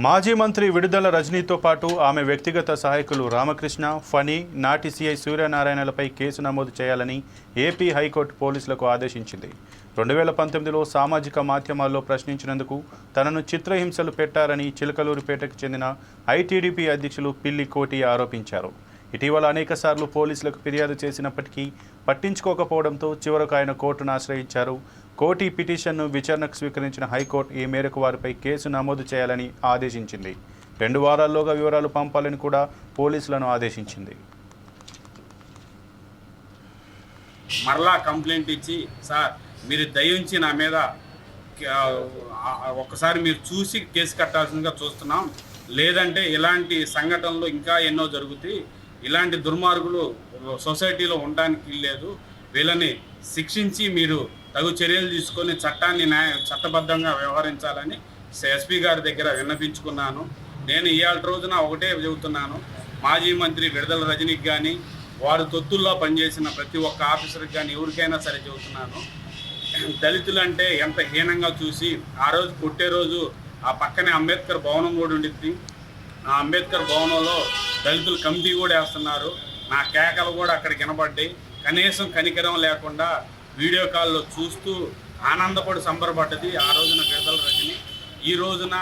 మాజీ మంత్రి విడుదల రజనీతో పాటు ఆమె వ్యక్తిగత సహాయకులు రామకృష్ణ, ఫణి, నాటి సిఐ సూర్యనారాయణలపై కేసు నమోదు చేయాలని ఏపీ హైకోర్టు పోలీసులకు ఆదేశించింది. 2019లో సామాజిక మాధ్యమాల్లో ప్రశ్నించినందుకు తనను చిత్రహింసలు పెట్టారని చిలకలూరిపేటకు చెందిన ఐటీడీపీ అధ్యక్షులు పిల్లి కోటి ఆరోపించారు. ఇటీవల అనేకసార్లు పోలీసులకు ఫిర్యాదు చేసినప్పటికీ పట్టించుకోకపోవడంతో చివరకు ఆయన కోర్టును ఆశ్రయించారు. కోటి పిటిషన్ను విచారణకు స్వీకరించిన హైకోర్టు ఈ మేరకు వారిపై కేసు నమోదు చేయాలని ఆదేశించింది. 2 వారాల్లోగా వివరాలు పంపాలని కూడా పోలీసులను ఆదేశించింది. మరలా కంప్లైంట్ ఇచ్చి, సార్ మీరు దయించి నా మీద ఒక్కసారి మీరు చూసి కేసు కట్టాల్సిందిగా చూస్తున్నాం, లేదంటే ఇలాంటి సంఘటనలు ఇంకా ఎన్నో జరుగుతాయి, ఇలాంటి దుర్మార్గులు సొసైటీలో ఉండడానికి లేదు, వీళ్ళని శిక్షించి మీరు తగు చర్యలు తీసుకొని చట్టబద్ధంగా వ్యవహరించాలని ఎస్పీ గారి దగ్గర విన్నపించుకున్నాను. నేను ఇవాళ రోజున ఒకటే చెబుతున్నాను, మాజీ మంత్రి విడుదల రజనీకి కానీ వారు తొత్తుల్లో పనిచేసిన ప్రతి ఒక్క ఆఫీసర్కి కానీ ఎవరికైనా సరే చెబుతున్నాను, దళితులంటే ఎంత హీనంగా చూసి ఆ రోజు కొట్టే రోజు ఆ పక్కనే అంబేద్కర్ భవనం కూడా ఉండిద్ది. ఆ అంబేద్కర్ భవనంలో దళితులు కమిటీ కూడా వేస్తున్నారు. నా కేకలు కూడా అక్కడికి వినబడ్డాయి. కనీసం కనికరం లేకుండా వీడియో కాల్లో చూస్తూ ఆనందపడి సంబరపడ్డది ఆ రోజున విడుదల రజని. ఈ రోజున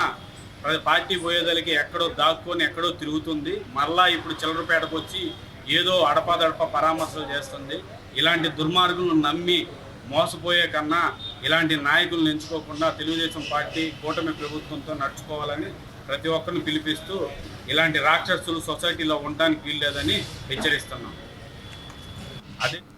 పార్టీ పోయేదలికి ఎక్కడో దాక్కొని ఎక్కడో తిరుగుతుంది. మరలా ఇప్పుడు చిల్లరపేటకు వచ్చి ఏదో అడపాదడప పరామర్శలు చేస్తుంది. ఇలాంటి దుర్మార్గులను నమ్మి మోసపోయే కన్నా ఇలాంటి నాయకులను ఎంచుకోకుండా తెలుగుదేశం పార్టీ కూటమి ప్రభుత్వంతో నడుచుకోవాలని ప్రతి ఒక్కరిని పిలిపిస్తూ ఇలాంటి రాక్షసులు సొసైటీలో ఉండడానికి వీల్లేదని హెచ్చరిస్తున్నాం. అదే